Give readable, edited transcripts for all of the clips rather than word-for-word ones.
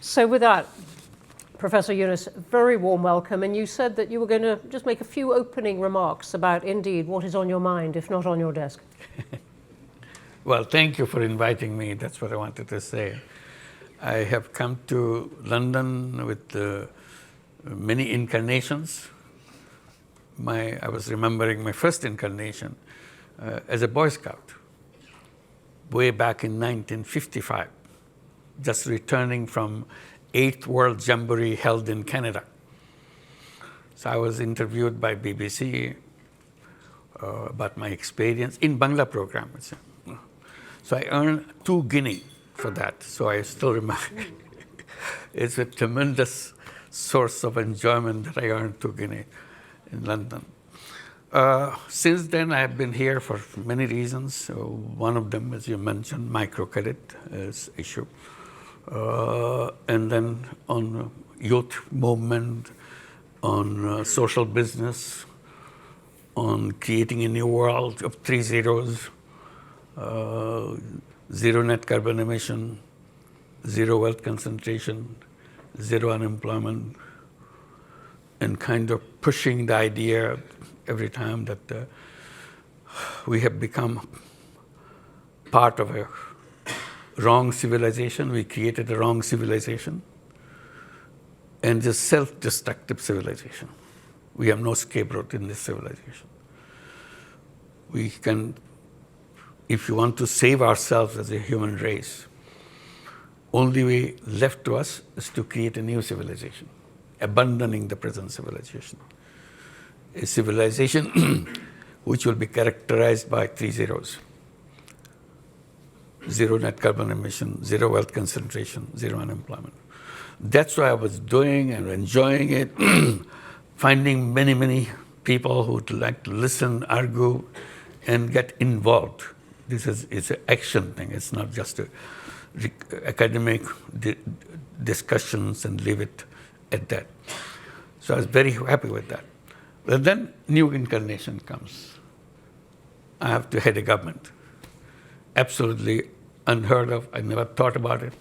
So with that, Professor Yunus, very warm welcome. And you said that you were going to just make a few opening remarks about, indeed, what is on your mind, if not on your desk. Well, thank you for inviting me. That's what I wanted to say. I have come to London with many incarnations. I was remembering my first incarnation as a Boy Scout way back in 1955, just returning from 8th World Jamboree held in Canada. So I was interviewed by BBC about my experience in Bangla program. So I earned 2 guinea for that, so I still remember. It's a tremendous source of enjoyment that I earned 2 guinea in London. Since then, I have been here for many reasons. So one of them, as you mentioned, microcredit is issue. And then on youth movement, on social business, on creating a new world of 3 zeros, zero net carbon emission, zero wealth concentration, zero unemployment, and kind of pushing the idea every time that we have become part of a wrong civilization. We created a wrong civilization and just self-destructive civilization. We have no scapegoat in this civilization. We can, if you want to save ourselves as a human race, only way left to us is to create a new civilization, abandoning the present civilization. A civilization which will be characterized by 3 zeros. Zero net carbon emission, zero wealth concentration, zero unemployment. That's what I was doing and enjoying it, finding many, many people who would like to listen, argue, and get involved. It's an action thing. It's not just academic discussions and leave it at that. So I was very happy with that. But then new incarnation comes. I have to head a government. Absolutely unheard of. I never thought about it.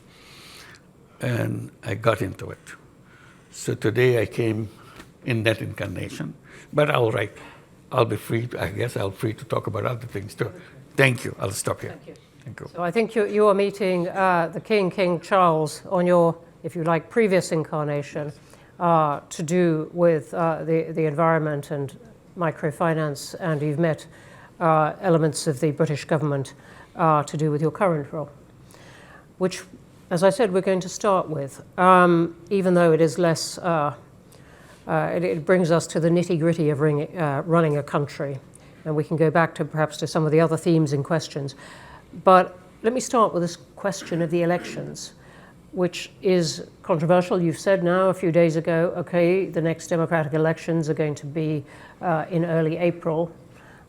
And I got into it. So today I came in that incarnation. But all right, I'll be free, I guess I'll be free to talk about other things too. Thank you. I'll stop here. Thank you. Thank you. So I think you are meeting the King Charles on your, if you like, previous incarnation to do with the environment and microfinance, and you've met elements of the British government to do with your current role, which, as I said, we're going to start with, even though it is less, it brings us to the nitty-gritty of running a country, and we can go back to perhaps to some of the other themes and questions. But let me start with this question of the elections, which is controversial. You've said now a few days ago, okay, the next democratic elections are going to be in early April,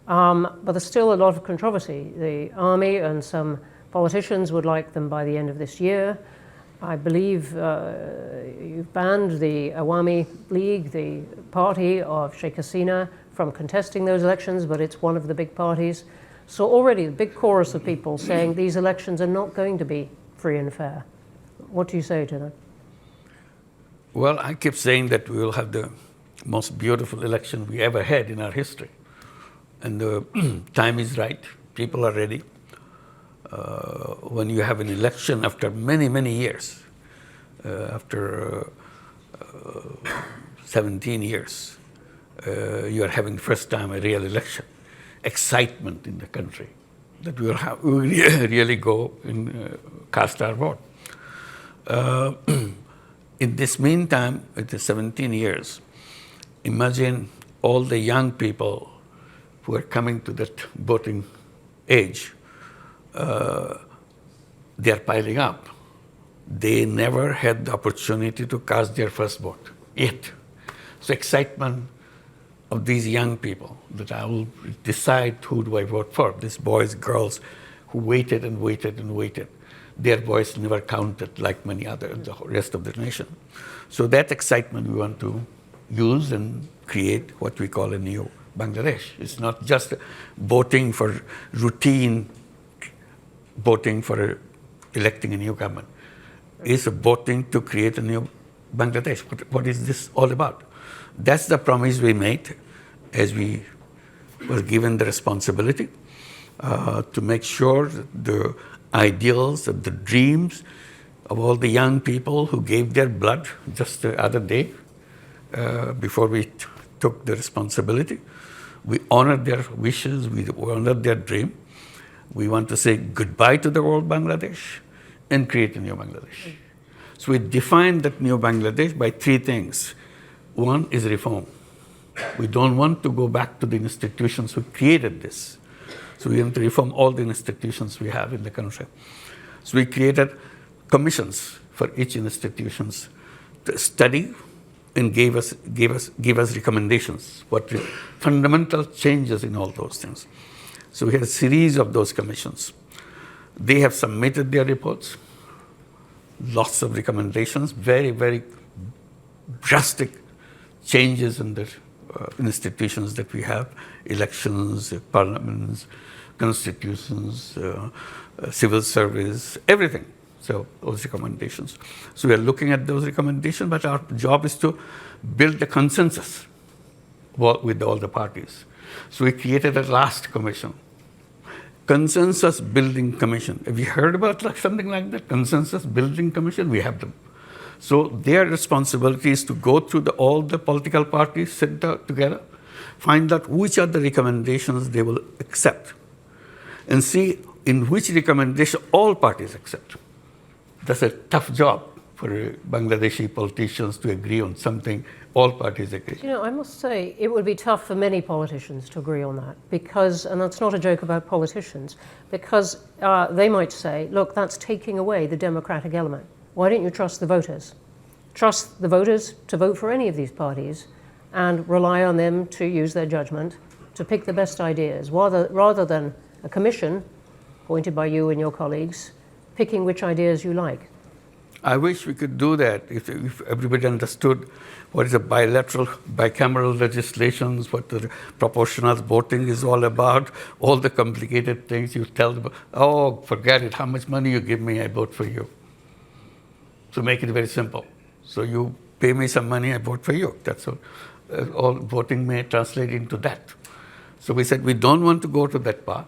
but there's still a lot of controversy. The army and some politicians would like them by the end of this year. I believe you've banned the Awami League, the party of Sheikh Hasina, from contesting those elections, but it's one of the big parties. So already a big chorus of people saying these elections are not going to be free and fair. What do you say to that? Well, I keep saying that we will have the most beautiful election we ever had in our history. And the time is right. People are ready. When you have an election after many, many years, after 17 years, you are having the first time a real election. Excitement in the country that we will really go and cast our vote. In this meantime, with the 17 years, imagine all the young people who are coming to that voting age. They are piling up. They never had the opportunity to cast their first vote yet. So excitement of these young people that I will decide who do I vote for. These boys, girls who waited and waited and waited. Their voice never counted like many other, the rest of the nation. So that excitement we want to use and create what we call a new Bangladesh. It's not just voting for routine, voting for electing a new government. is voting to create a new Bangladesh. What is this all about? That's the promise we made as we were given the responsibility to make sure the ideals and the dreams of all the young people who gave their blood just the other day before we took the responsibility. We honored their wishes, we honored their dream. We want to say goodbye to the old Bangladesh and create a new Bangladesh. So we defined that new Bangladesh by three things. One is reform. We don't want to go back to the institutions who created this. So we want to reform all the institutions we have in the country. So we created commissions for each institutions to study and give us recommendations, what fundamental changes in all those things. So we had a series of those commissions. They have submitted their reports, lots of recommendations, very, very drastic changes in the institutions that we have, elections, parliaments, constitutions, civil service, everything. So those recommendations. So we are looking at those recommendations, but our job is to build a consensus with all the parties. So we created a last commission, Consensus Building Commission. Have you heard about something like that? Consensus Building Commission? We have them. So their responsibility is to go through all the political parties, sit together, find out which are the recommendations they will accept, and see in which recommendation all parties accept. That's a tough job for Bangladeshi politicians to agree on something all parties agree. You know, I must say it would be tough for many politicians to agree on that because, and that's not a joke about politicians, because they might say, look, that's taking away the democratic element. Why don't you trust the voters? Trust the voters to vote for any of these parties and rely on them to use their judgment to pick the best ideas, rather than a commission appointed by you and your colleagues picking which ideas you like. I wish we could do that if everybody understood what is a bicameral legislations, what the proportional voting is all about, all the complicated things you tell them, oh, forget it, how much money you give me, I vote for you. So make it very simple. So you pay me some money, I vote for you. That's all. All voting may translate into that. So we said we don't want to go to that part.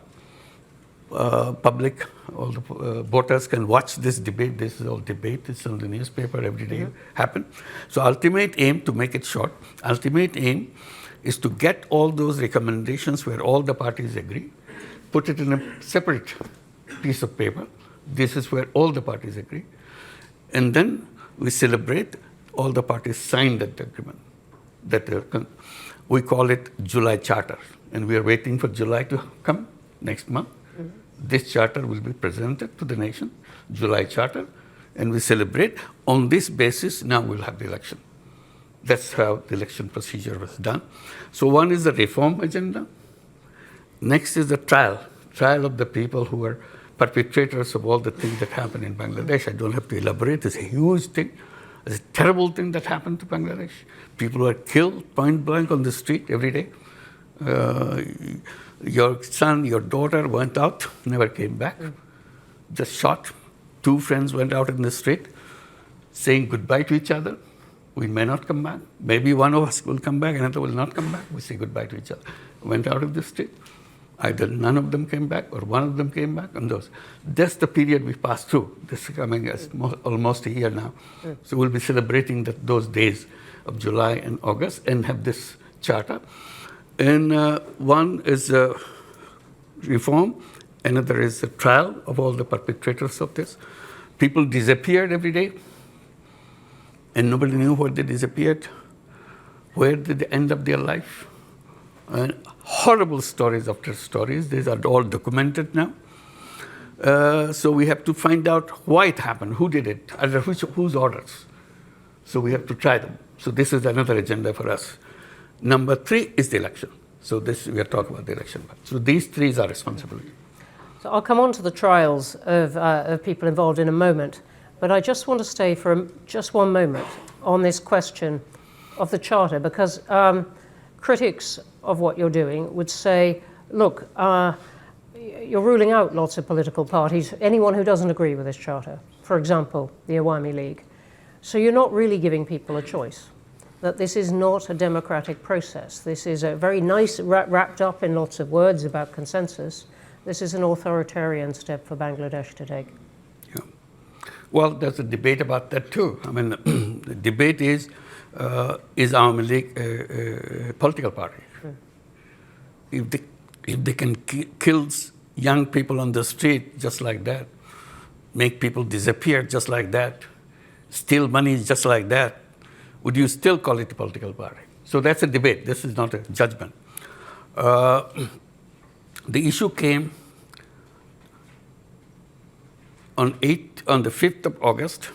Public, all the voters can watch this debate. This is all debate. It's on the newspaper every day. Happen. So ultimate aim, to make it short, ultimate aim is to get all those recommendations where all the parties agree, put it in a separate piece of paper. This is where all the parties agree. And then we celebrate all the parties signed that agreement. We call it July Charter. And we are waiting for July to come next month. This charter will be presented to the nation, July Charter, and we celebrate. On this basis, now we'll have the election. That's how the election procedure was done. So one is the reform agenda. Next is the trial of the people who are perpetrators of all the things that happen in Bangladesh. I don't have to elaborate. It's a huge thing. It's a terrible thing that happened to Bangladesh. People were killed point blank on the street every day. Your son, your daughter went out, never came back, just shot. Two friends went out in the street saying goodbye to each other. We may not come back. Maybe one of us will come back, another will not come back. We say goodbye to each other. Went out of the street. Either none of them came back or one of them came back. And that's the period we passed through. This is coming as almost a year now. So we'll be celebrating those days of July and August and have this charter. And one is reform, another is the trial of all the perpetrators of this. People disappeared every day, and nobody knew where they disappeared. Where did they end up their life? And horrible stories after stories. These are all documented now. So we have to find out why it happened, who did it, under whose orders. So we have to try them. So this is another agenda for us. Number 3 is the election. So we are talking about the election. So these 3 is our responsibility. So I'll come on to the trials of people involved in a moment, but I just want to stay for just one moment on this question of the Charter, because critics of what you're doing would say, look, you're ruling out lots of political parties, anyone who doesn't agree with this Charter for example, the Awami League. So you're not really giving people a choice, that this is not a democratic process. This is a very nice, wrapped up in lots of words about consensus. This is an authoritarian step for Bangladesh to take. Yeah. Well, there's a debate about that too. I mean, the debate is Awami League a political party? If they can kill young people on the street just like that, make people disappear just like that, steal money just like that, would you still call it a political party? So that's a debate. This is not a judgment. The issue came on the 5th of August.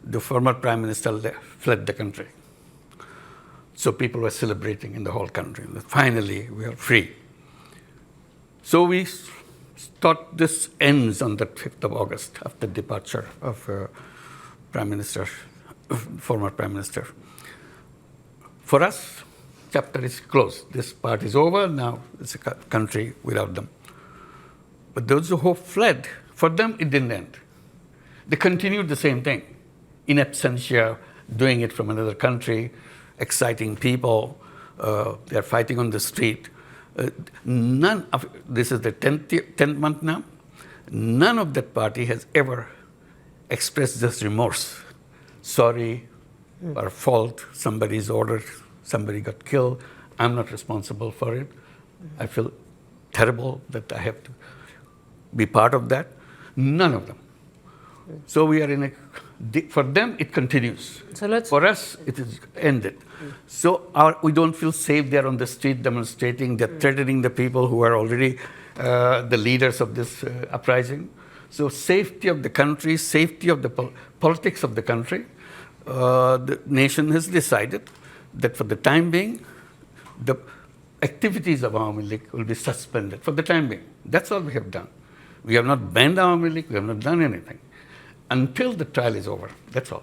The former Prime Minister fled the country. So people were celebrating in the whole country. Finally, we are free. So we thought this ends on the 5th of August after departure of former Prime Minister. For us, chapter is closed. This part is over. Now it's a country without them. But those who fled, for them it didn't end. They continued the same thing, in absentia, doing it from another country, exciting people. They're fighting on the street. This is the 10th month now. None of that party has ever expressed this remorse. Sorry, our fault, somebody's ordered, somebody got killed. I'm not responsible for it. I feel terrible that I have to be part of that. None of them. So we are for them it continues. So for us it is ended. So we don't feel safe there on the street demonstrating. They're threatening the people who are already the leaders of this uprising. So safety of the country, safety of the politics of the country, the nation has decided that for the time being, the activities of Awami League will be suspended for the time being. That's all we have done. We have not banned Awami League, we have not done anything. Until the trial is over, that's all.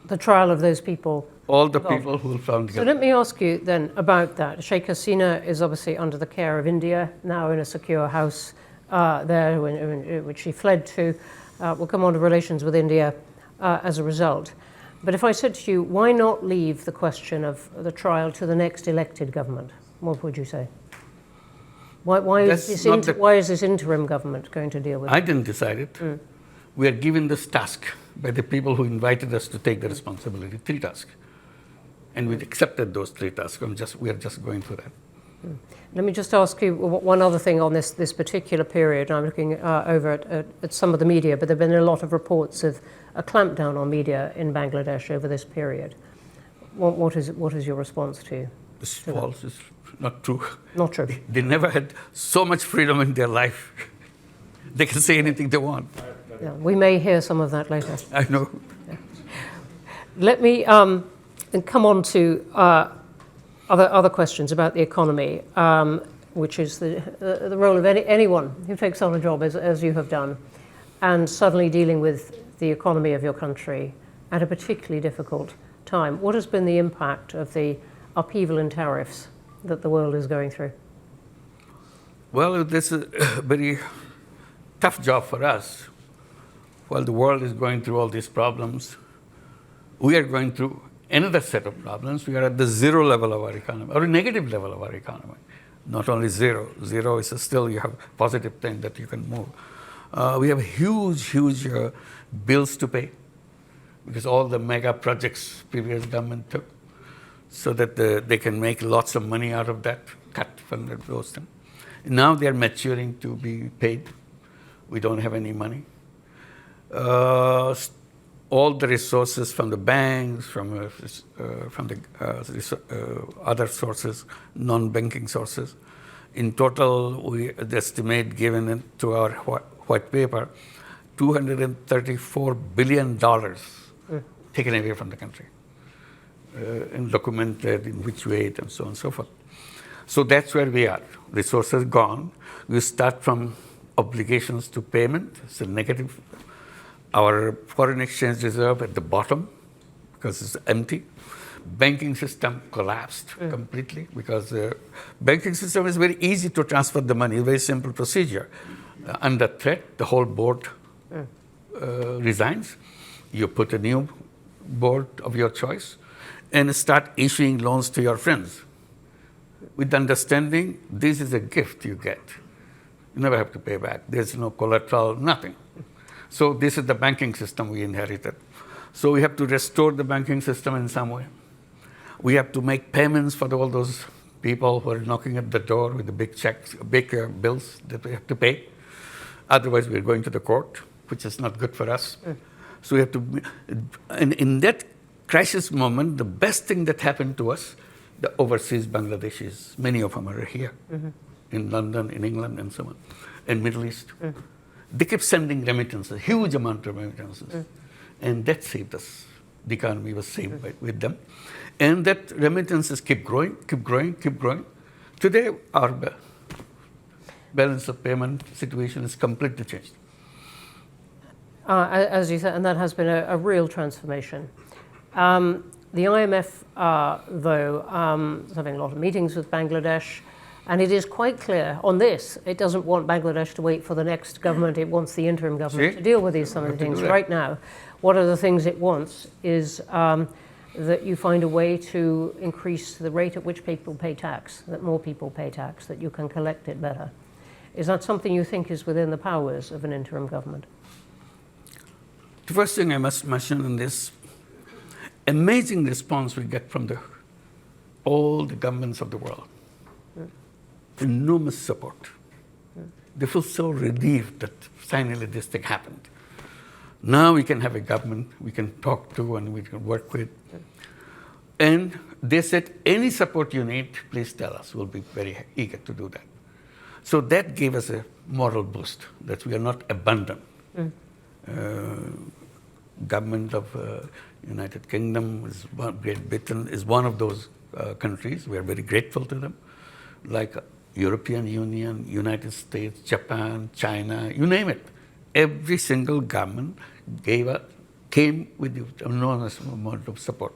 The trial of those people? All the people who were found guilty. So let me ask you then about that. Sheikh Hasina is obviously under the care of India, now in a secure house there, which she fled to. We'll come on to relations with India as a result. But if I said to you, why not leave the question of the trial to the next elected government? What would you say? Why is this interim government going to deal with it? I didn't decide it. We are given this task by the people who invited us to take the responsibility, 3 tasks. And we've accepted those 3 tasks. We are just going through that. Let me just ask you one other thing on this particular period. I'm looking over at some of the media, but there have been a lot of reports of a clampdown on media in Bangladesh over this period. What is your response to? It's false. It's not true. Not true. They never had so much freedom in their life. They can say anything they want. Yeah, we may hear some of that later. I know. Yeah. Let me come on to other questions about the economy, which is the role of anyone who takes on a job as you have done, and suddenly dealing with the economy of your country at a particularly difficult time. What has been the impact of the upheaval in tariffs that the world is going through? Well, this is a very tough job for us. While the world is going through all these problems, we are going through another set of problems. We are at the 0 level of our economy, or a negative level of our economy. Not only 0. 0 is still, you have positive thing that you can move. We have huge bills to pay because all the mega projects previous government took, so that they can make lots of money out of that, cut from those things. Now they are maturing to be paid. We don't have any money. All the resources from the banks, from the other sources, non-banking sources. In total, we estimate, given to our white paper, $234 billion taken away from the country, and documented in which way, and so on and so forth. So that's where we are. Resources gone. We start from obligations to payment. It's a negative. Our foreign exchange reserve at the bottom because it's empty. Banking system collapsed completely because the banking system is very easy to transfer the money, very simple procedure. Under threat, the whole board resigns, you put a new board of your choice and start issuing loans to your friends with the understanding this is a gift you get. You never have to pay back. There's no collateral, nothing. So this is the banking system we inherited. So we have to restore the banking system in some way. We have to make payments for all those people who are knocking at the door with the big checks, big bills that we have to pay. Otherwise, we're going to the court, which is not good for us. So we have to, and in that crisis moment, the best thing that happened to us, the overseas Bangladeshis, many of them are here, in London, in England, and so on, and Middle East. They kept sending remittances, huge amount of remittances, and that saved us. The economy was saved with them. And that remittances keep growing, keep growing, keep growing. Today, our balance of payment situation is completely changed. As you said, and that has been a real transformation. The IMF, though, is having a lot of meetings with Bangladesh, and it is quite clear on this, it doesn't want Bangladesh to wait for the next government, it wants the interim government to deal with some of the things right now. One of the things it wants is that you find a way to increase the rate at which people pay tax, that more people pay tax, that you can collect it better. Is that something you think is within the powers of an interim government? The first thing I must mention in this, amazing response we get from all the governments of the world. Enormous support. They feel so relieved that finally this thing happened. Now we can have a government we can talk to and we can work with. And they said, any support you need, please tell us. We'll be very eager to do that. So that gave us a moral boost, that we are not abandoned. Government of United Kingdom, Great Britain is one of those countries. We are very grateful to them. Like European Union, United States, Japan, China, you name it. Every single government came with enormous amount of support.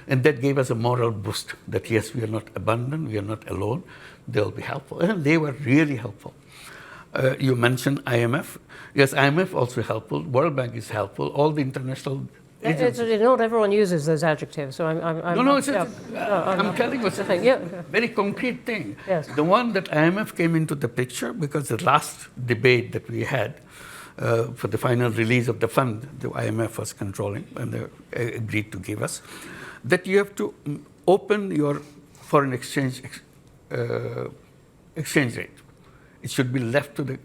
And that gave us a moral boost that yes, we are not abandoned, we are not alone, they'll be helpful. And they were really helpful. You mentioned IMF. Yes, IMF also helpful. World Bank is helpful. All the international agencies. Not everyone uses those adjectives, so I'm telling you it's a very concrete thing. Yes. The one that IMF came into the picture because the last debate that we had for the final release of the fund, the IMF was controlling and they agreed to give us, that you have to open your foreign exchange rate. It should be left to the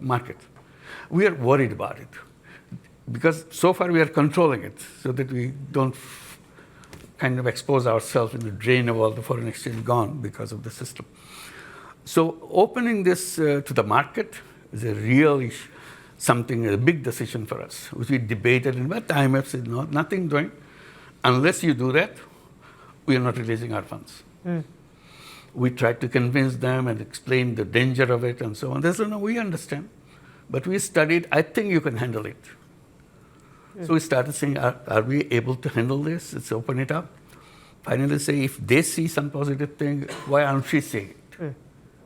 market. We are worried about it because so far we are controlling it so that we don't kind of expose ourselves in the drain of all the foreign exchange gone because of the system. So opening this to the market is a real something, a big decision for us, which we debated, and but the IMF said, no, nothing doing. Unless you do that, we are not releasing our funds. We tried to convince them and explain the danger of it and so on. They said, no, we understand. But we studied, I think you can handle it. So we started saying, are we able to handle this? Let's open it up. Finally say, if they see some positive thing, why aren't we seeing it?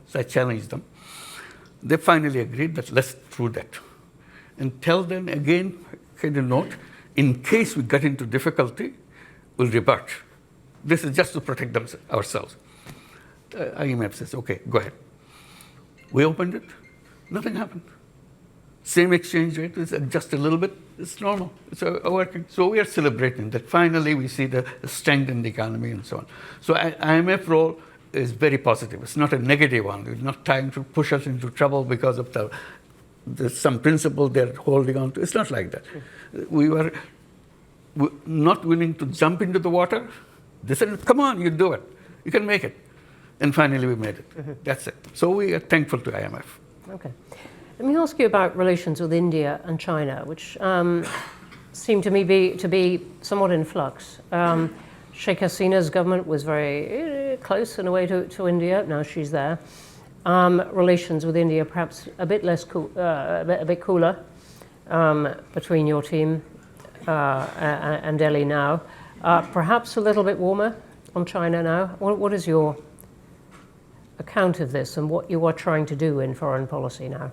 So I challenged them. They finally agreed that let's do that. And tell them again, kind of note, in case we get into difficulty, we'll revert. This is just to protect ourselves. IMF says, okay, go ahead. We opened it, nothing happened. Same exchange rate, is just a little bit, it's normal, it's working. So we are celebrating that finally we see the strength in the economy and so on. So IMF role is very positive. It's not a negative one. It's not trying to push us into trouble because of some principle they're holding on to. It's not like that. We were not willing to jump into the water. They said, come on, you do it. You can make it. And finally we made it. That's it. So we are thankful to IMF. Okay. Let me ask you about relations with India and China, which seem to me to be somewhat in flux. Sheikh Hasina's government was very close in a way to India. Now she's there. Relations with India perhaps a bit less cool, a bit cooler between your team and Delhi now. Perhaps a little bit warmer on China now. What is your account of this and what you are trying to do in foreign policy now?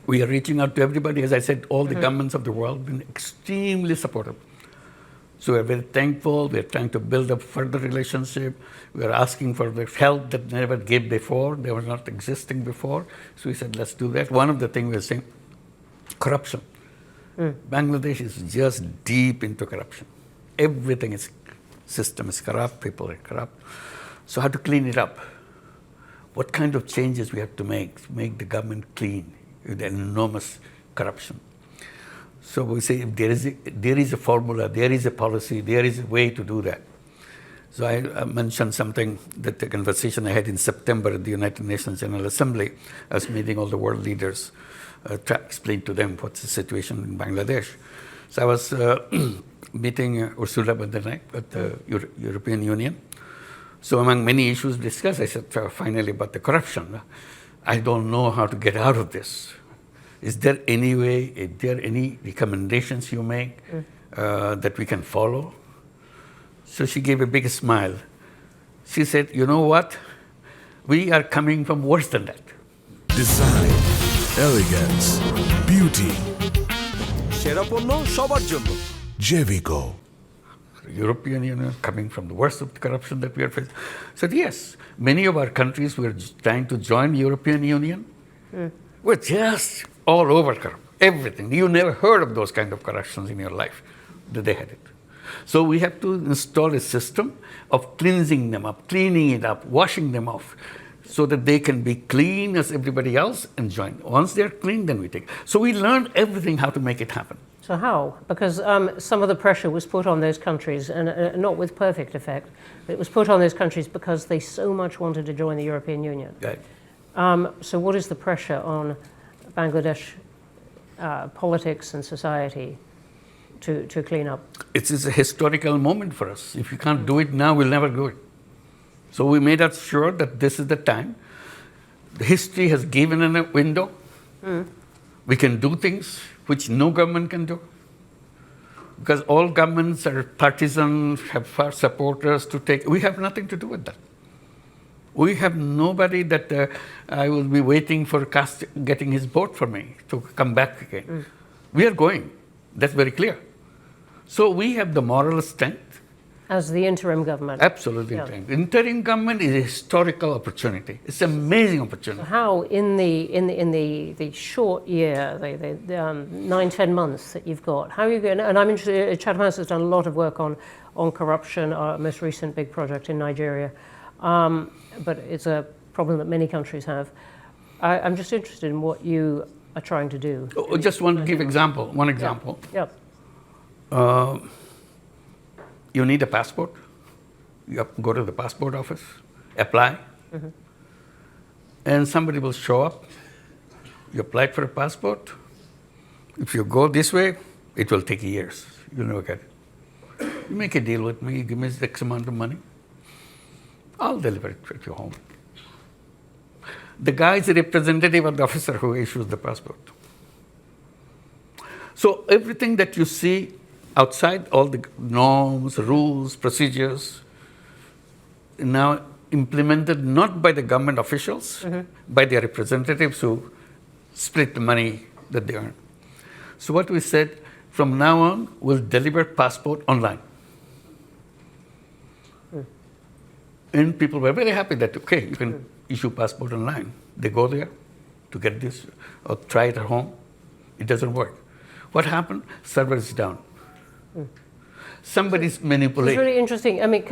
We are reaching out to everybody. As I said, all the governments of the world have been extremely supportive. So we're very thankful. We're trying to build up further relationship. We're asking for the help that never gave before. They were not existing before. So we said, let's do that. One of the things we're saying, corruption. Bangladesh is just deep into corruption. Everything is, system is corrupt, people are corrupt. So how to clean it up? What kind of changes we have to make the government clean with enormous corruption? So we say if there is a formula, there is a policy, there is a way to do that. So I mentioned something, that the conversation I had in September at the United Nations General Assembly. I was meeting all the world leaders to explain to them what's the situation in Bangladesh. So I was meeting Ursula von der Leyen at the European Union. So among many issues discussed, I said finally about the corruption. I don't know how to get out of this. Is there any way, is there any recommendations you make that we can follow? So she gave a big smile. She said, you know what? We are coming from worse than that. Design, elegance, beauty. সেরা পণ্য সবার জন্য Jevico. European Union coming from the worst of the corruption that we are facing. Said yes, many of our countries were trying to join the European Union. We're just all over corrupt. Everything. You never heard of those kind of corruptions in your life. That they had it. So we have to install a system of cleansing them up, cleaning it up, washing them off, so that they can be clean as everybody else and join. Once they're clean, then we take. So we learned everything how to make it happen. So how? Because some of the pressure was put on those countries, and not with perfect effect, but it was put on those countries because they so much wanted to join the European Union. Right. So what is the pressure on Bangladesh politics and society to clean up? It is a historical moment for us. If you can't do it now, we'll never do it. So we made us sure that this is the time. The history has given us a window. We can do things which no government can do. Because all governments are partisan, have supporters to take. We have nothing to do with that. We have nobody that I will be waiting for getting his vote for me to come back again. We are going. That's very clear. So we have the moral strength. As the interim government? Absolutely. Yeah. Interim government is a historical opportunity. It's an amazing opportunity. How in the short year, the 9-10 months that you've got, how are you going? And I'm interested. Chatham House has done a lot of work on corruption. Our most recent big project in Nigeria, but it's a problem that many countries have. I'm just interested in what you are trying to do. Just one example. One example. Yeah. You need a passport. You have to go to the passport office, apply, and somebody will show up. You applied for a passport. If you go this way, it will take years. You'll never get it. You make a deal with me, you give me X amount of money, I'll deliver it at your home. The guy is a representative of the officer who issues the passport. So everything that you see outside, all the norms, rules, procedures, now implemented not by the government officials, by their representatives who split the money that they earn. So what we said, from now on, we'll deliver passport online. And people were very happy that, okay, you can issue passport online. They go there to get this, or try it at home. It doesn't work. What happened? Server is down. Somebody's manipulating. It's really interesting. I mean,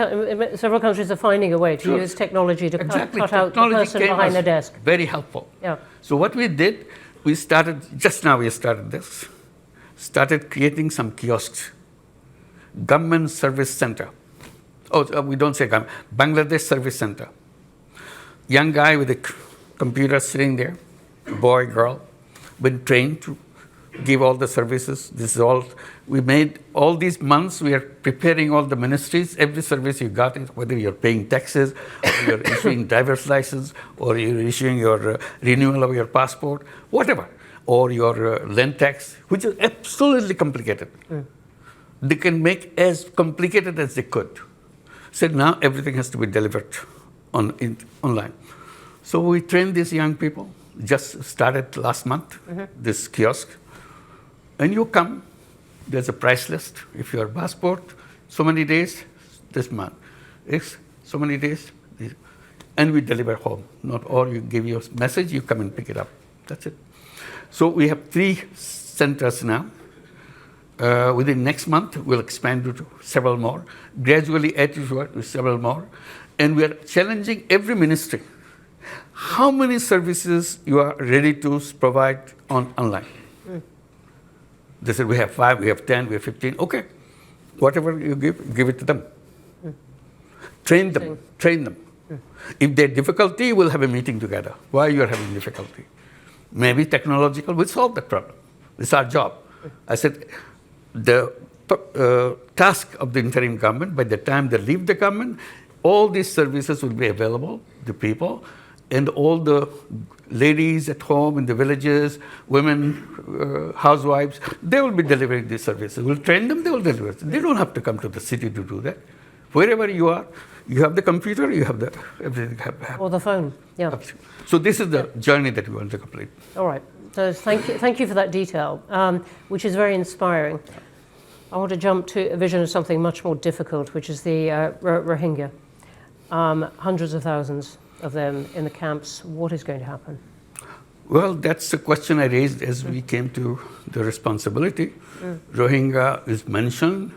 several countries are finding a way to use technology to cut out the person behind the desk. Very helpful. Yeah. So what we did, we started, just now we started this, started creating some kiosks. Government Service Center. Oh, we don't say government. Bangladesh Service Center. Young guy with a computer sitting there, boy, girl, been trained to give all the services. This is all, we made all these months, we are preparing all the ministries, every service you got, whether you're paying taxes, or you're issuing driver's license, or you're issuing your renewal of your passport, whatever, or your land tax, which is absolutely complicated. They can make as complicated as they could. So now everything has to be delivered online. So we train these young people. just started last month, this kiosk. And you come, there's a price list. If your passport, so many days, this month. It's so many days, and we deliver home. Not all, you give your message, you come and pick it up. That's it. So we have 3 centers now. Within next month, we'll expand to several more. Gradually add to several more. And we are challenging every ministry. How many services you are ready to provide online? They said, we have 5, we have 10, we have 15. Okay, whatever you give it to them. Train them. If there's difficulty, we'll have a meeting together. Why you are having difficulty? Maybe technological, we'll solve that problem. It's our job. I said, the task of the interim government, by the time they leave the government, all these services will be available to people, and all the ladies at home in the villages, women, housewives, they will be delivering these services. We'll train them, they will deliver. They don't have to come to the city to do that. Wherever you are, you have the computer, you have everything. Or the phone, yeah. Absolutely. So this is the journey that we want to complete. All right. So thank you for that detail, which is very inspiring. I want to jump to a vision of something much more difficult, which is the Rohingya. Hundreds of thousands of them in the camps. What is going to happen? Well, that's the question I raised as we came to the responsibility. Rohingya is mentioned.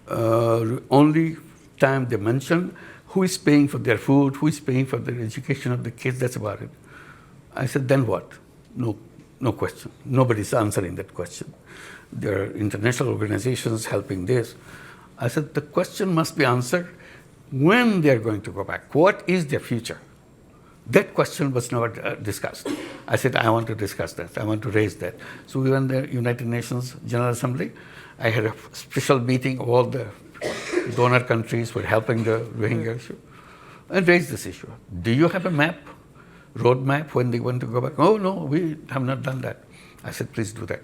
Only time they mention who is paying for their food, who is paying for their education of the kids, that's about it. I said, then what? No question. Nobody's answering that question. There are international organizations helping this. I said, the question must be answered when they're going to go back. What is their future? That question was never discussed. I said, I want to discuss that. I want to raise that. So we went to the United Nations General Assembly. I had a special meeting of all the donor countries were helping the Rohingya issue, and raised this issue. Do you have a map, road map, when they want to go back? Oh, no, we have not done that. I said, please do that.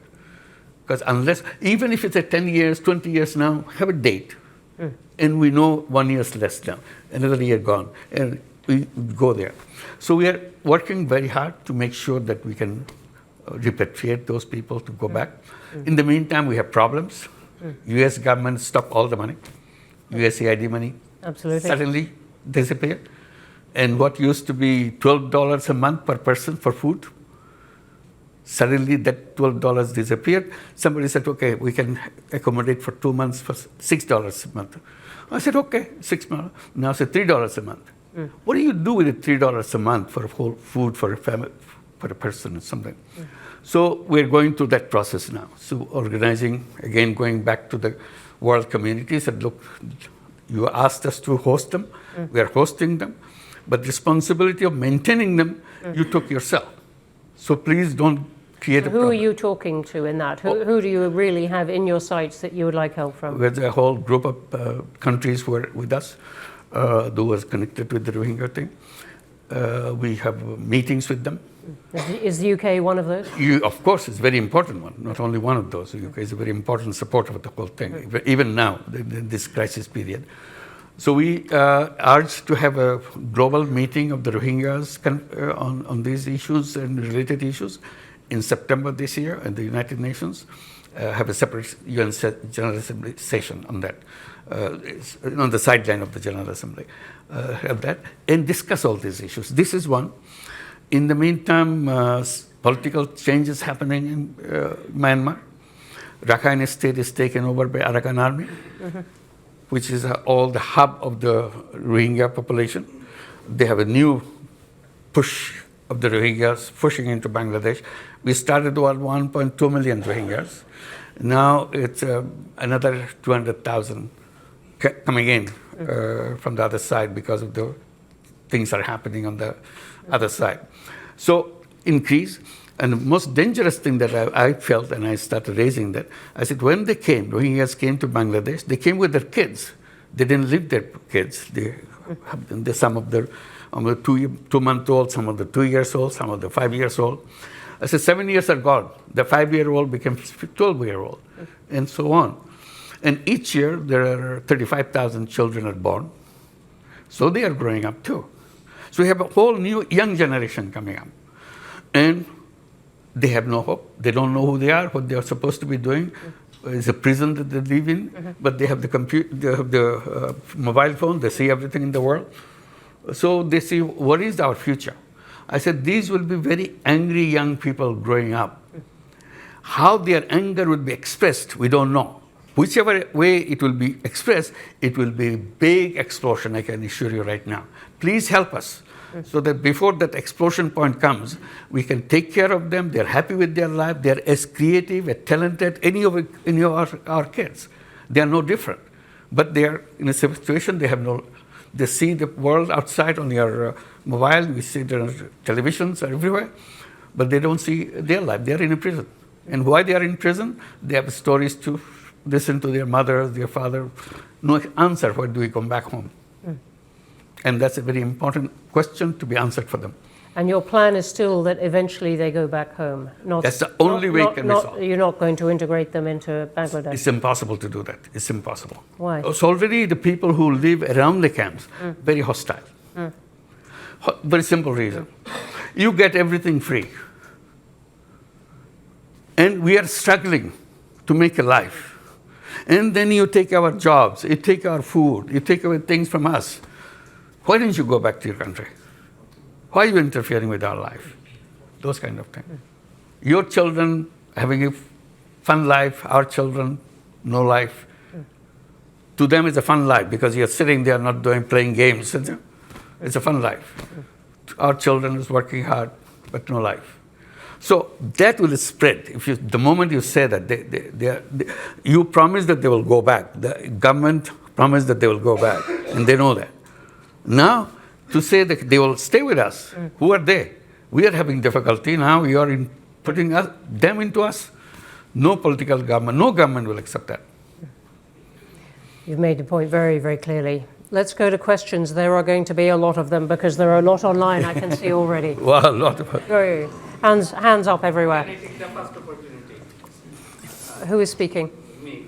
Because unless, even if it's a 10 years, 20 years now, have a date. And we know 1 year's less now, another year gone, and we go there. So we are working very hard to make sure that we can repatriate those people to go back. In the meantime, we have problems. U.S. government stopped all the money. USAID money suddenly disappeared. And what used to be $12 a month per person for food, suddenly that $12 disappeared. Somebody said, okay, we can accommodate for 2 months for $6 a month. I said, okay, 6 months. Now it's $3 a month. What do you do with the $3 a month for whole food for a family, for a person or something? So we're going through that process now. So organizing, again, going back to the world community, said, look, you asked us to host them. We are hosting them. But responsibility of maintaining them, you took yourself. So please don't create a problem. Who are you talking to in that? Who do you really have in your sights that you would like help from? There's a whole group of countries who are with us, who are connected with the Rohingya thing. We have meetings with them. Is the UK one of those? Of course, it's a very important one. Not only one of those. The UK is a very important supporter of the whole thing, even now, in this crisis period. So we urge to have a global meeting of the Rohingyas on these issues and related issues in September this year at the United Nations. Have a separate UN General Assembly session on that, on the sideline of the General Assembly. Have that and discuss all these issues. This is one. In the meantime, political changes happening in Myanmar. Rakhine State is taken over by Arakan Army, which is all the hub of the Rohingya population. They have a new push of the Rohingyas pushing into Bangladesh. We started with 1.2 million Rohingyas. Now it's another 200,000 coming in from the other side because of the things are happening on the other side. So increase. And the most dangerous thing that I felt, and I started raising that, I said, when they came, Rohingyas came to Bangladesh, they came with their kids. They didn't leave their kids. Some of the 2-month-old, some of the 2 years old, some of the 5 years old. I said, 7 years are gone. The 5-year-old became 12-year-old, and so on. And each year, there are 35,000 children are born. So they are growing up too. So we have a whole new young generation coming up. And they have no hope. They don't know who they are, what they are supposed to be doing. It's a prison that they live in, but they have the they have the mobile phone, they see everything in the world. So they see, what is our future? I said, these will be very angry young people growing up. How their anger will be expressed, we don't know. Whichever way it will be expressed, it will be a big explosion, I can assure you right now. Please help us so that before that explosion point comes, we can take care of them, they're happy with their life, they're as creative, as talented, any of our kids. They are no different. But they are in a situation, they see the world outside on your mobile, we see the televisions are everywhere, but they don't see their life. They are in a prison. And why they are in prison? They have stories to listen to their mother, their father. No answer, why do we come back home? And that's a very important question to be answered for them. And your plan is still that eventually they go back home? That's the only way it can be solved. You're not going to integrate them into Bangladesh? It's impossible to do that. It's impossible. Why? It's already the people who live around the camps, very hostile. Very simple reason. You get everything free. And we are struggling to make a life. And then you take our jobs, you take our food, you take away things from us. Why don't you go back to your country? Why are you interfering with our life? Those kind of things. Your children having a fun life, our children, no life. To them it's a fun life because you're sitting there not playing games. It's a fun life. Our children is working hard, but no life. So that will spread. The moment you say that, you promise that they will go back. The government promised that they will go back, and they know that. Now, to say that they will stay with us, who are they? We are having difficulty now. You are putting them into us. No political government, no government will accept that. You've made the point very, very clearly. Let's go to questions. There are going to be a lot of them because there are a lot online, I can see already. Well, a lot of them. Hands up everywhere. Can I take the first opportunity? Who is speaking? Me.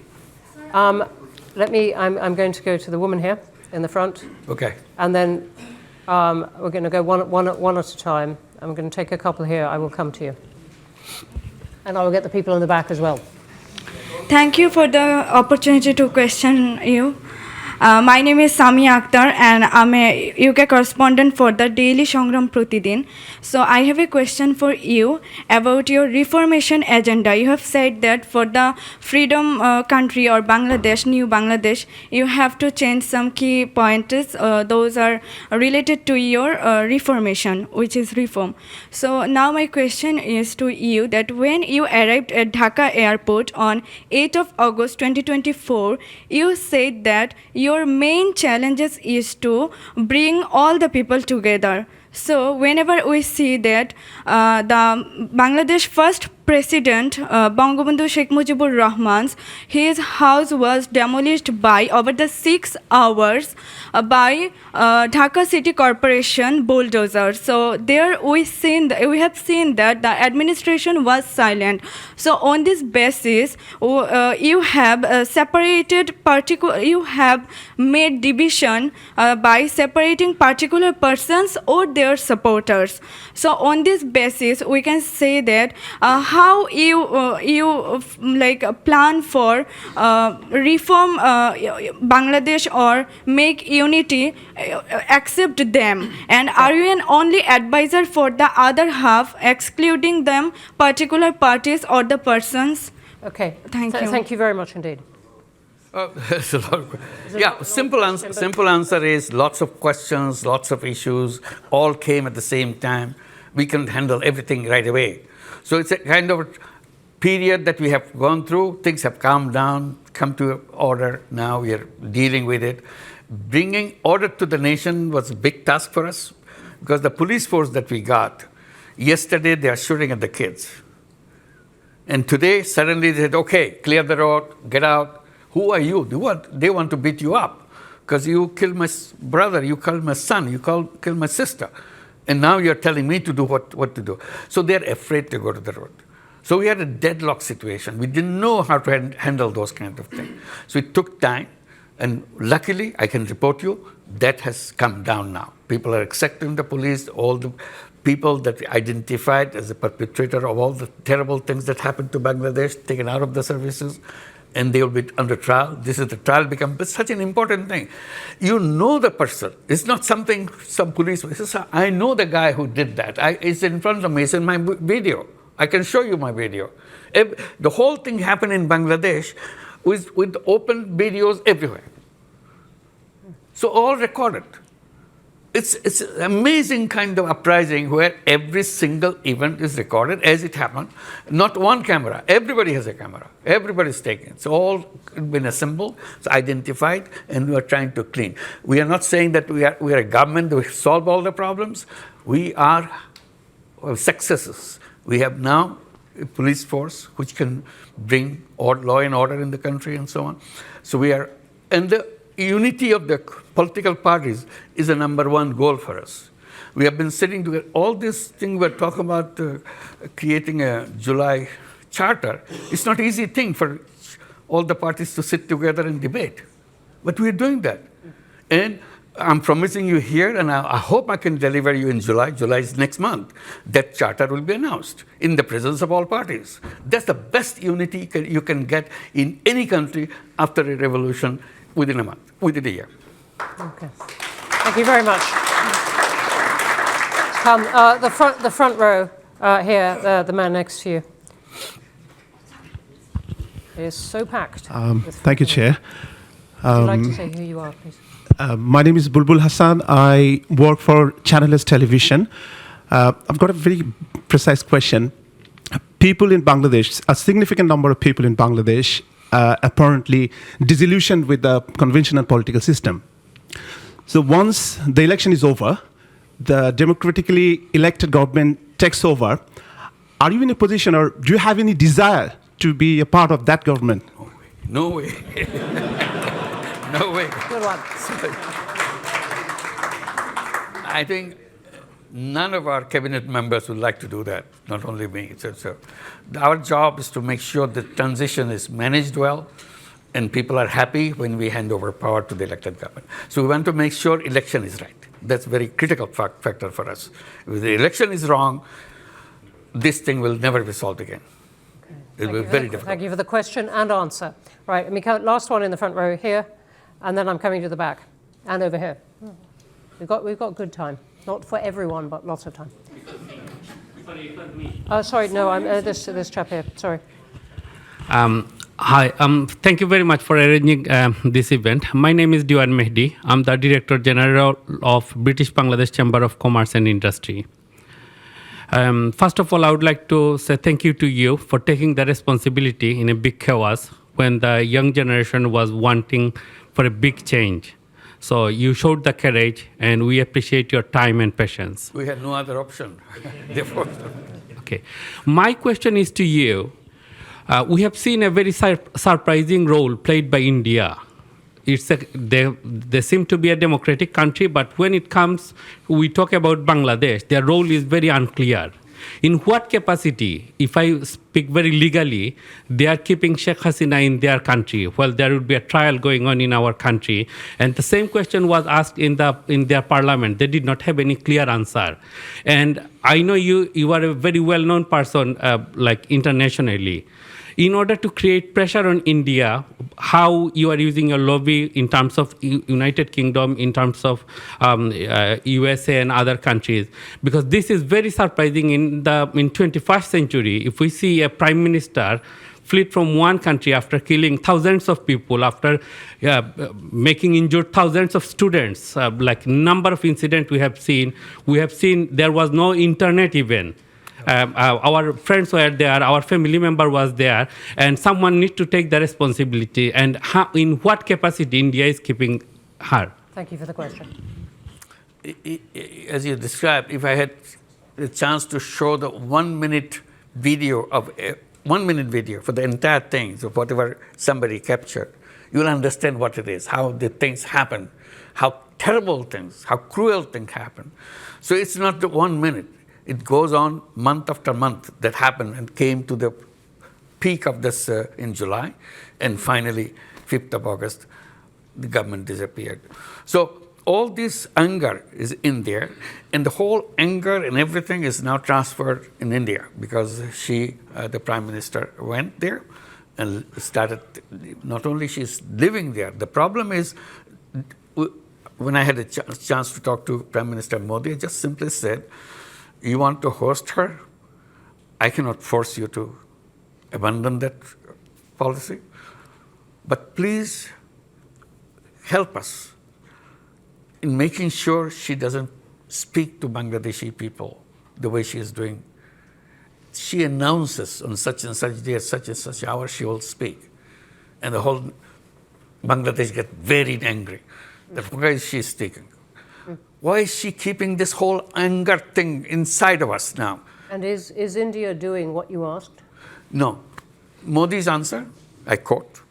I'm going to go to the woman here in the front. Okay. And then we're going to go one at a time. I'm going to take a couple here. I will come to you. And I will get the people in the back as well. Thank you for the opportunity to question you. My name is Sami Akhtar and I'm a UK correspondent for the Daily Sangram Pratidin. So I have a question for you about your reformation agenda. You have said that for the freedom country or Bangladesh, new Bangladesh, you have to change some key pointers. Those are related to your reformation, which is reform. So now my question is to you that when you arrived at Dhaka airport on 8th of August 2024, you said that your main challenges is to bring all the people together. So whenever we see that the Bangladesh first President Bangabandhu Sheikh Mujibur Rahman's, his house was demolished by over the 6 hours by Dhaka City Corporation bulldozer. So there we have seen that the administration was silent. So on this basis, you have you have made division by separating particular persons or their supporters. So on this basis, we can say that how you plan for reform Bangladesh or make unity, accept them, and are you an only advisor for the other half, excluding them particular parties or the persons? Okay. Thank you. Thank you very much indeed. That's a lot of, yeah, simple answer is lots of questions, lots of issues, all came at the same time. We can handle everything right away. So it's a kind of period that we have gone through. Things have calmed down, come to order. Now we are dealing with it. Bringing order to the nation was a big task for us because the police force that we got, yesterday they are shooting at the kids. And today, suddenly they said, okay, clear the road, get out. Who are you? They want to beat you up because you killed my brother, you killed my son, you killed my sister. And now you're telling me to do what to do. So they're afraid to go to the road. So we had a deadlock situation. We didn't know how to handle those kind of things. So it took time. And luckily, I can report you, that has come down now. People are accepting the police, all the people that we identified as the perpetrator of all the terrible things that happened to Bangladesh, taken out of the services, and they will be under trial. This is the trial becomes such an important thing. You know the person. It's not something some police will say, I know the guy who did that. It's in front of me. It's in my video. I can show you my video. The whole thing happened in Bangladesh with open videos everywhere. So all recorded. It's an amazing kind of uprising where every single event is recorded as it happened. Not one camera. Everybody has a camera. Everybody's taking it. It's all been assembled, it's identified, and we are trying to clean. We are not saying that we are a government that will solve all the problems. We are successes. We have now a police force which can bring law and order in the country and so on. So we are, and the unity of the political parties is a number one goal for us. We have been sitting together. All this thing we're talking about creating a July charter, it's not an easy thing for all the parties to sit together and debate. But we're doing that. And I'm promising you here, and I hope I can deliver you in July. July is next month. That charter will be announced in the presence of all parties. That's the best unity you can get in any country after a revolution within a month, within a year. Okay. Thank you very much. Come, the front row here, the man next to you. It is so packed. Thank you, Chair. Would you like to say who you are, please? My name is Bulbul Hassan. I work for Channelist Television. I've got a very precise question. People in Bangladesh, a significant number of people in Bangladesh, apparently disillusioned with the conventional political system. So once the election is over, the democratically elected government takes over, are you in a position, or do you have any desire to be a part of that government? No way. No way. Good one. I think none of our cabinet members would like to do that, not only me. So our job is to make sure the transition is managed well and people are happy when we hand over power to the elected government. So we want to make sure election is right. That's a very critical factor for us. If the election is wrong, this thing will never be solved again. Okay. It will be very difficult. Thank you for the question and answer. Right, let me count. Last one in the front row here, and then I'm coming to the back, and over here. We've got good time. Not for everyone, but lots of time. Sorry, it was me. Sorry, no, I'm this chap here. Sorry. Hi, thank you very much for arranging this event. My name is Diwan Mehdi. I'm the Director General of British Bangladesh Chamber of Commerce and Industry. First of all, I would like to say thank you to you for taking the responsibility in a big chaos when the young generation was wanting for a big change. So you showed the courage, and we appreciate your time and patience. We had no other option. Okay. My question is to you. We have seen a very surprising role played by India. They seem to be a democratic country, but when it comes, we talk about Bangladesh, their role is very unclear. In what capacity, if I speak very legally, they are keeping Sheikh Hasina in their country, while there would be a trial going on in our country? And the same question was asked in their parliament. They did not have any clear answer. And I know you are a very well-known person, like internationally. In order to create pressure on India, how you are using your lobby in terms of United Kingdom, in terms of USA and other countries, because this is very surprising in 21st century. If we see a prime minister fled from one country after killing thousands of people, after making injured thousands of students, like number of incidents we have seen there was no internet even. Our friends were there, our family member was there, and someone needs to take the responsibility. And in what capacity India is keeping her? Thank you for the question. As you described, if I had the chance to show the 1 minute video for the entire thing, so whatever somebody captured, you'll understand what it is, how the things happen, how terrible things, how cruel things happen. So it's not the 1 minute. It goes on month after month that happened and came to the peak of this in July. And finally, 5th of August, the government disappeared. So all this anger is in there, and the whole anger and everything is now transferred in India because she, the Prime Minister, went there and started, not only she's living there, the problem is, when I had a chance to talk to Prime Minister Modi, I just simply said, you want to host her? I cannot force you to abandon that policy, but please help us in making sure she doesn't speak to Bangladeshi people the way she is doing. She announces on such and such day, at such and such hour, she will speak. And the whole Bangladesh gets very angry. That why is she speaking? Why is she keeping this whole anger thing inside of us now? And is India doing what you asked? No. Modi's answer, I quote,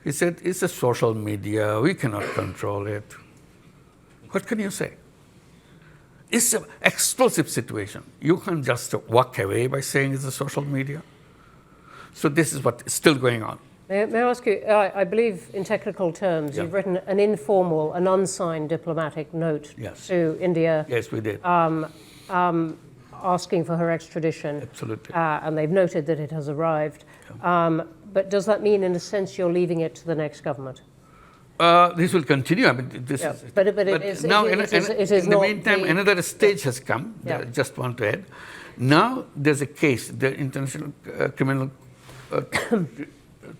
he said, it's a social media, we cannot control it. What can you say? It's an explosive situation. You can't just walk away by saying it's a social media. So this is what is still going on. May I ask you, I believe in technical terms, Yeah. you've written an informal, an unsigned diplomatic note to India. Yes, we did. Asking for her extradition. Absolutely. And they've noted that it has arrived. But does that mean, in a sense, you're leaving it to the next government? This will continue. I mean, this is. But it is. Now, it is in the not meantime, another stage has come. Yeah. I just want to add. Now there's a case. The International Criminal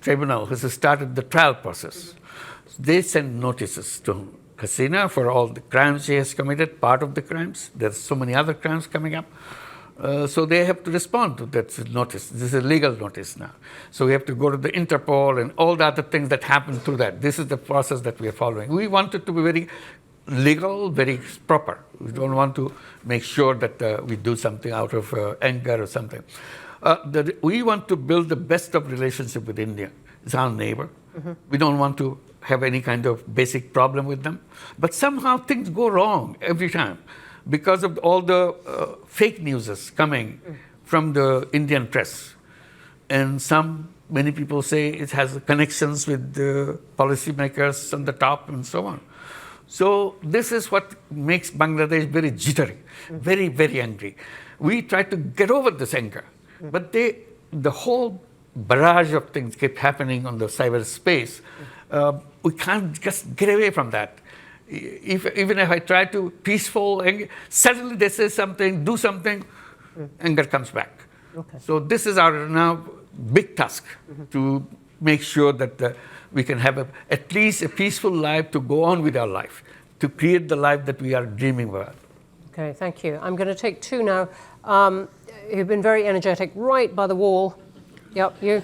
Tribunal has started the trial process. They send notices to Hasina for all the crimes she has committed, part of the crimes. There's so many other crimes coming up. So they have to respond to that notice. This is a legal notice now. So we have to go to the Interpol and all the other things that happen through that. This is the process that we are following. We want it to be very legal, very proper. We don't want to make sure that we do something out of anger or something. We want to build the best of relationship with India. It's our neighbor. We don't want to have any kind of basic problem with them. But somehow things go wrong every time because of all the fake news coming from the Indian press. And many people say it has connections with the policymakers on the top and so on. So this is what makes Bangladesh very jittery, very, very angry. We try to get over this anger, but the whole barrage of things keep happening on the cyberspace. We can't just get away from that. Even if I try to peaceful, suddenly they say something, do something, anger comes back. Okay. So this is our now big task to make sure that we can have at least a peaceful life to go on with our life, to create the life that we are dreaming about. Okay, thank you. I'm going to take two now. You've been very energetic, right by the wall. Yep, you.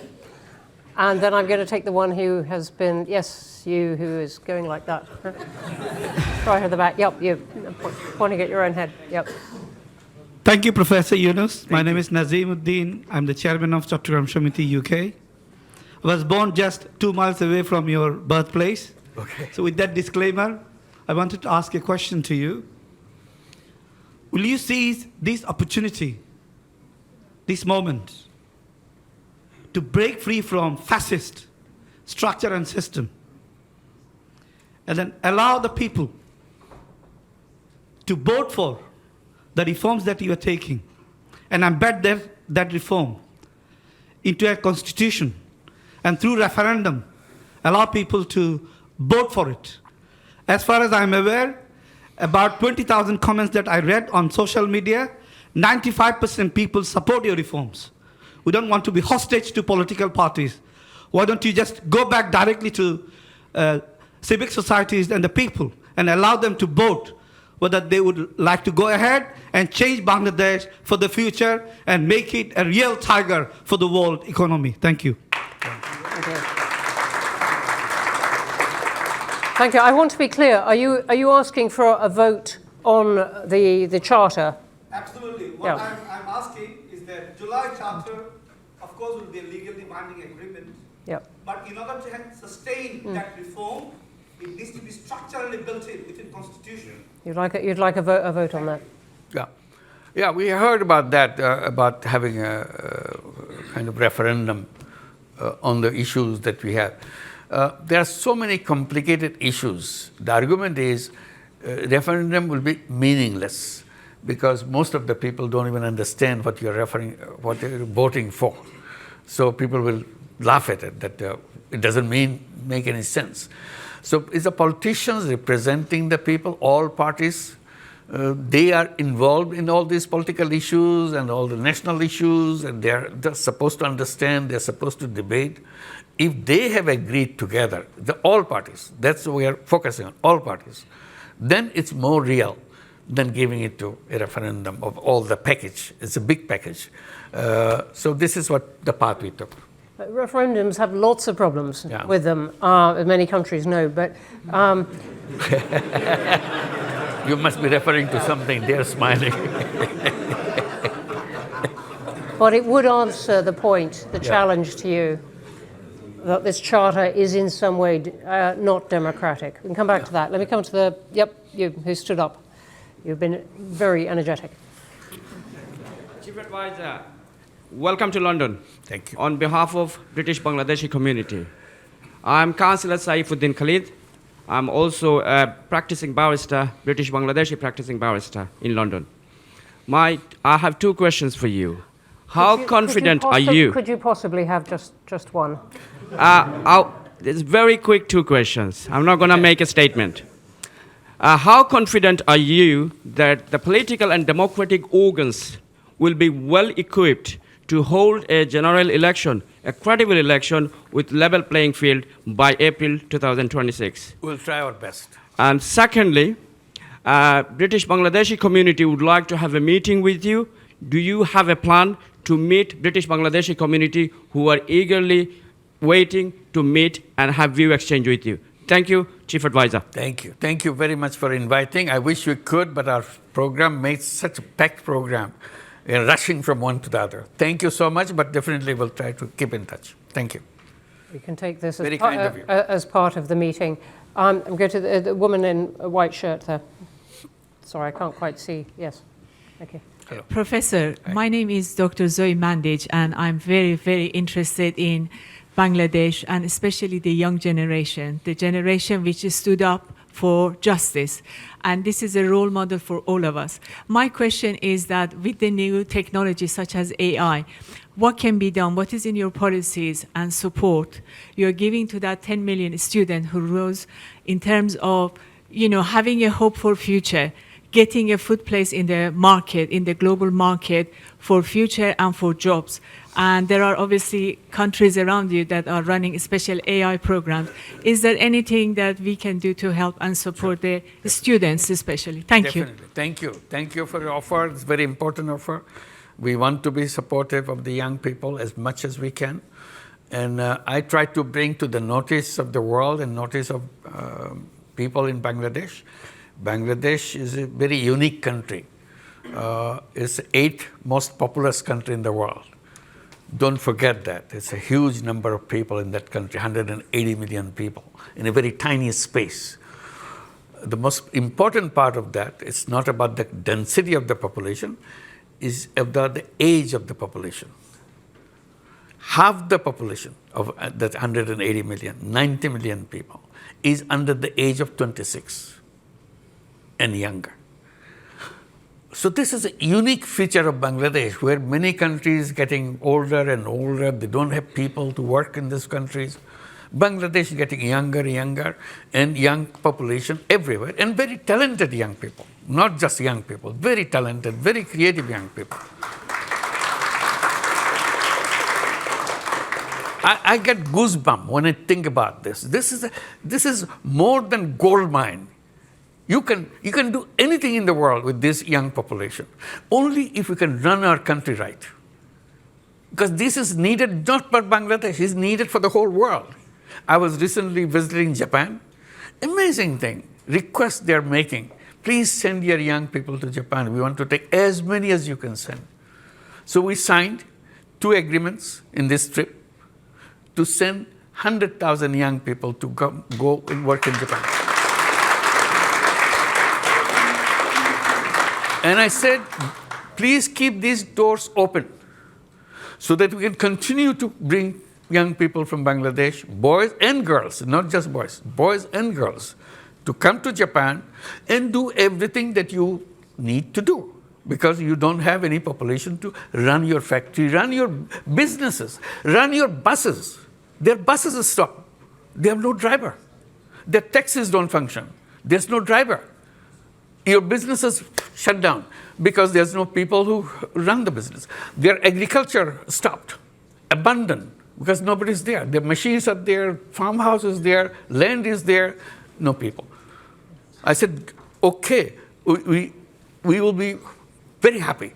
And then I'm going to take the one who has been, yes, you, who is going like that. Right at the back. Yep, you. Pointing at your own head. Yep. Thank you, Professor Yunus. My name is Nazimuddin. I'm the chairman of Chattogram Samiti UK. I was born just 2 miles away from your birthplace. Okay. So with that disclaimer, I wanted to ask a question to you. Will you seize this opportunity, this moment, to break free from fascist structure and system, and then allow the people to vote for the reforms that you are taking and embed that reform into a constitution, and through referendum, allow people to vote for it? As far as I'm aware, about 20,000 comments that I read on social media, 95% people support your reforms. We don't want to be hostage to political parties. Why don't you just go back directly to civic societies and the people and allow them to vote whether they would like to go ahead and change Bangladesh for the future and make it a real tiger for the world economy. Thank you. Thank you. I want to be clear. Are you asking for a vote on the charter? Absolutely. What Yeah. I'm asking is that July Charter, of course, will be a legally binding agreement. Yep. But in order to sustain that reform, it needs to be structurally built in within Constitution. You'd like a vote on that? Yeah. Yeah, we heard about that, about having a kind of referendum on the issues that we have. there are so many complicated issues. The argument is referendum will be meaningless because most of the people don't even understand what you're voting for. So people will laugh at it, that it doesn't make any sense. So it's the politicians representing the people, all parties. They are involved in all these political issues and all the national issues, and they're supposed to understand, they're supposed to debate. If they have agreed together, all parties, that's what we are focusing on, all parties, then it's more real than giving it to a referendum of all the package. It's a big package. So this is what the path we took. Referendums have lots of problems with them, as many countries know, but... You must be referring to something, they're smiling. But it would answer the point, the challenge to you, that this charter is in some way not democratic. We can come back to that. Let me come to you who stood up. You've been very energetic. Chief Advisor, welcome to London. Thank you. On behalf of British Bangladeshi community, I'm Councillor Saifuddin Khalid. I'm also a practicing barrister, British Bangladeshi practicing barrister in London. I have two questions for you. How confident are you? Could you possibly have just one? It's very quick two questions. I'm not going to make a statement. How confident are you that the political and democratic organs will be well equipped to hold a general election, a credible election with level playing field by April 2026? We'll try our best. And secondly, British Bangladeshi community would like to have a meeting with you. Do you have a plan to meet British Bangladeshi community who are eagerly waiting to meet and have view exchange with you? Thank you, Chief Advisor. Thank you. Thank you very much for inviting. I wish we could, but our program made such a packed program. We're rushing from one to the other. Thank you so much, but definitely we'll try to keep in touch. Thank you. We can take this as part of the meeting. I'm going to the woman in a white shirt there. Sorry, I can't quite see. Yes. Thank you. Hello. Professor, my name is Dr. Zoe Mandage, and I'm very, very interested in Bangladesh and especially the young generation, the generation which stood up for justice. And this is a role model for all of us. My question is that with the new technology such as AI, what can be done? What is in your policies and support you're giving to that 10 million student who rose in terms of, having a hope for future, getting a foot place in the market, in the global market for future and for jobs? And there are obviously countries around you that are running special AI programs. Is there anything that we can do to help and support the students especially? Thank you. Thank you. Thank you for your offer. It's a very important offer. We want to be supportive of the young people as much as we can. And I try to bring to the notice of the world and notice of people in Bangladesh. Bangladesh is a very unique country. It's the 8th most populous country in the world. Don't forget that. It's a huge number of people in that country, 180 million people, in a very tiny space. The most important part of that is not about the density of the population, is about the age of the population. Half the population of that 180 million, 90 million people, is under the age of 26 and younger. So this is a unique feature of Bangladesh, where many countries getting older and older, they don't have people to work in these countries. Bangladesh is getting younger and younger, and young population everywhere, and very talented young people, not just young people, very talented, very creative young people. I get goosebumps when I think about this. This is more than gold mine. You can do anything in the world with this young population, only if we can run our country right. Because this is needed not for Bangladesh, it's needed for the whole world. I was recently visiting Japan. Amazing thing, requests they're making. Please send your young people to Japan. We want to take as many as you can send. So we signed 2 agreements in this trip to send 100,000 young people to go and work in Japan. And I said, please keep these doors open so that we can continue to bring young people from Bangladesh, boys and girls, not just boys and girls, to come to Japan and do everything that you need to do, because you don't have any population to run your factory, run your businesses, run your buses. Their buses are stopped. They have no driver. Their taxis don't function. There's no driver. Your businesses shut down because there's no people who run the business. Their agriculture stopped, abandoned, because nobody's there. Their machines are there, farmhouse is there, land is there, no people. I said, okay, we will be very happy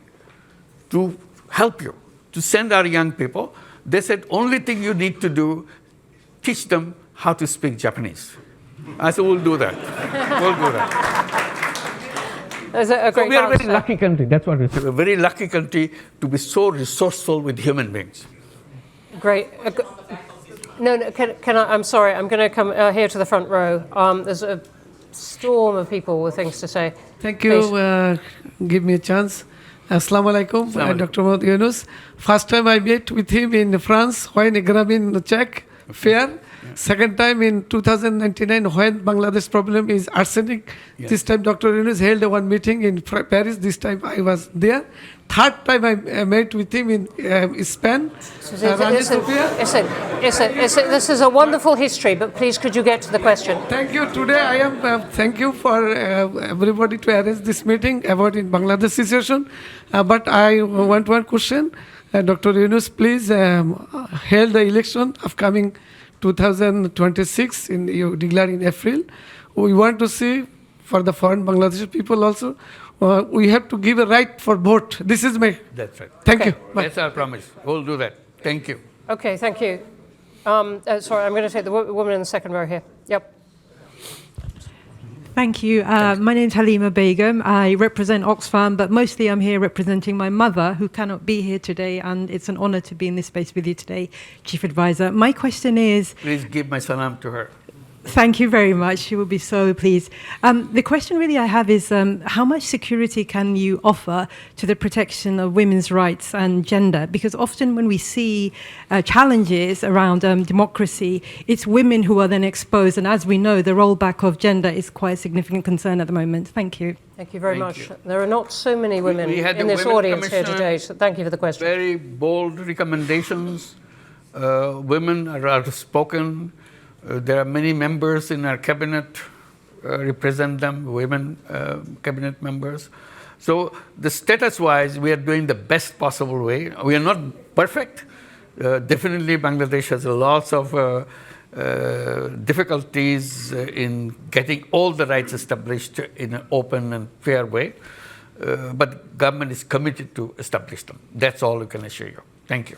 to help you, to send our young people. They said, only thing you need to do, teach them how to speak Japanese. I said, we'll do that. We'll do that. There's a great So we are a very answer. lucky country. That's what we say. We're a very lucky country to be so resourceful with human beings. Great. No, can I? I'm sorry. I'm going to come here to the front row. There's a storm of people with things to say. Thank you. Give me a chance. Assalamu alaikum, Dr. Mohammad Yunus. First time I met with him in France when Grameen Czech fair. Second time in 2099 when Bangladesh problem is arsenic. Yes. This time Dr. Yunus held one meeting in Paris. This time I was there. Third time I met with him in Spain. This is a wonderful history, but please could you get to the question? Thank you. Today I am, thank you for everybody to arrange this meeting about in Bangladesh situation. But I want one question. Dr. Yunus, please held the election upcoming 2026 you declare in April. We want to see for the foreign Bangladeshi people also, we have to give a right for vote. This is my... That's right. Thank Okay. you. Bye. That's our promise. We'll do that. Thank you. Okay, thank you. Sorry, I'm going to take the woman in the second row here. Yep. Thank you. My name's Halima Begum. I represent Oxfam, but mostly I'm here representing my mother, who cannot be here today, and it's an honor to be in this space with you today, Chief Advisor. My question is... Please give my salam to her. Thank you very much. She will be so pleased. The question really I have is how much security can you offer to the protection of women's rights and gender? Because often when we see challenges around democracy, it's women who are then exposed. And as we know, the rollback of gender is quite a significant concern at the moment. Thank you. Thank you very Thank much. you. There are not so many women We had in the this Women audience here Commissioner, today, so thank you for the question. Very bold recommendations. Women are outspoken. There are many members in our cabinet, represent them, women cabinet members. So the status-wise, we are doing the best possible way. We are not perfect. Definitely Bangladesh has lots of difficulties in getting all the rights established in an open and fair way. But government is committed to establish them. That's all we can assure you. Thank you.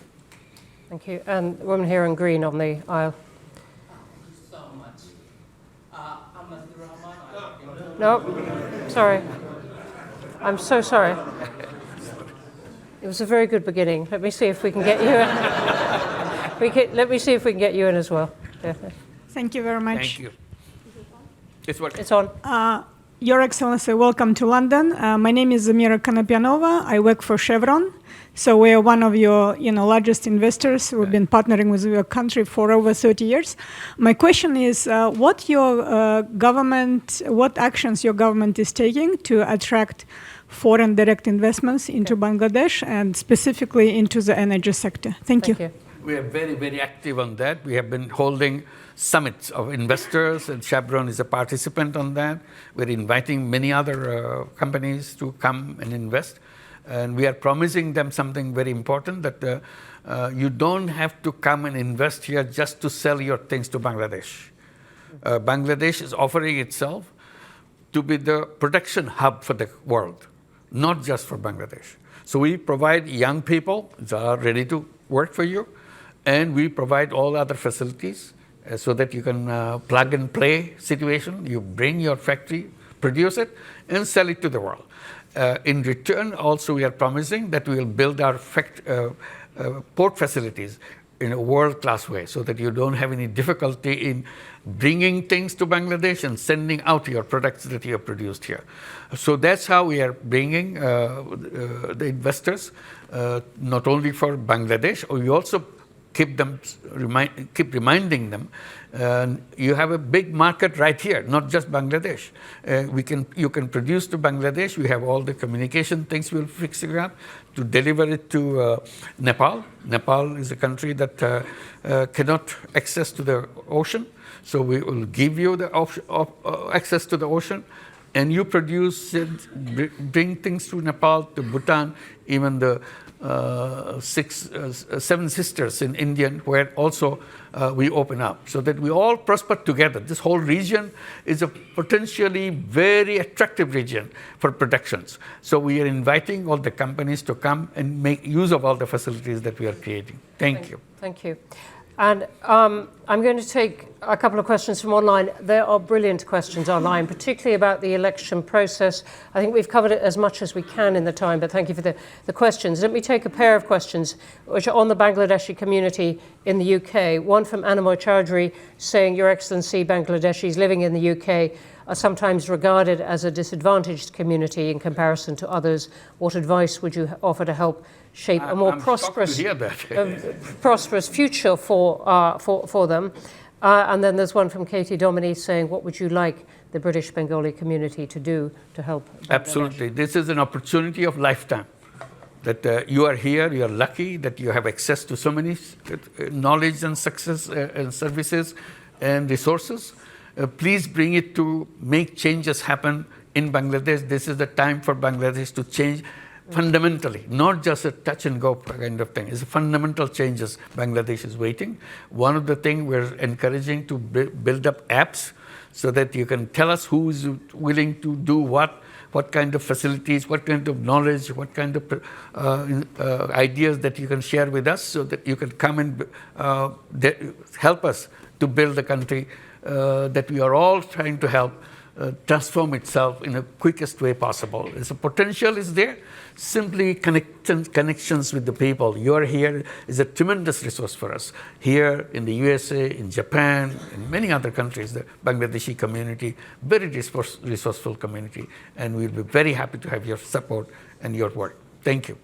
Thank you. And the woman here in green on the aisle. No, sorry. I'm so sorry. It was a very good beginning. Let me see if we can get you in. Let me see if we can get you in as well. Yeah. Thank you very much. Thank you. It's working. It's on. Your Excellency, welcome to London. My name is Zamira Kanapyanova. I work for Chevron. So we are one of your largest investors. We've been partnering with your country for over 30 years. My question is, what actions your government is taking to attract foreign direct investments into Bangladesh and specifically into the energy sector? Thank you. We are very, very active on that. We have been holding summits of investors, and Chevron is a participant on that. We're inviting many other companies to come and invest. And we are promising them something very important, that you don't have to come and invest here just to sell your things to Bangladesh. Bangladesh is offering itself to be the production hub for the world, not just for Bangladesh. So we provide young people that are ready to work for you, and we provide all other facilities so that you can plug and play situation. You bring your factory, produce it, and sell it to the world. In return, also, we are promising that we will build our port facilities in a world-class way so that you don't have any difficulty in bringing things to Bangladesh and sending out your products that you have produced here. So that's how we are bringing the investors, not only for Bangladesh, we also keep reminding them, you have a big market right here, not just Bangladesh. You can produce to Bangladesh. We have all the communication things we'll fix it up to deliver it to Nepal. Nepal is a country that cannot access to the ocean, so we will give you the access to the ocean, and you produce it, bring things to Nepal, to Bhutan, even the seven sisters in India, where also we open up, so that we all prosper together. This whole region is a potentially very attractive region for productions. So we are inviting all the companies to come and make use of all the facilities that we are creating. Thank you. Thank you. And I'm going to take a couple of questions from online. There are brilliant questions online, particularly about the election process. I think we've covered it as much as we can in the time, but thank you for the questions. Let me take a pair of questions which are on the Bangladeshi community in the UK. One from Anamoy Chowdhury saying, Your Excellency, Bangladeshis living in the UK are sometimes regarded as a disadvantaged community in comparison to others. What advice would you offer to help shape a more prosperous future for them? And then there's one from Katie Domini saying, what would you like the British Bengali community to do to help Bangladesh? Absolutely. This is an opportunity of lifetime. That you are here, you are lucky that you have access to so many knowledge and success and services and resources. Please bring it to make changes happen in Bangladesh. This is the time for Bangladesh to change fundamentally, not just a touch and go kind of thing. It's fundamental changes Bangladesh is waiting. One of the things we're encouraging to build up apps so that you can tell us who is willing to do what kind of facilities, what kind of knowledge, what kind of ideas that you can share with us, so that you can come and help us to build the country that we are all trying to help transform itself in the quickest way possible. The potential is there. Simply connections with the people. Your here is a tremendous resource for us. Here in the USA, in Japan, in many other countries, the Bangladeshi community, very resourceful community, and we'll be very happy to have your support and your work. Thank you.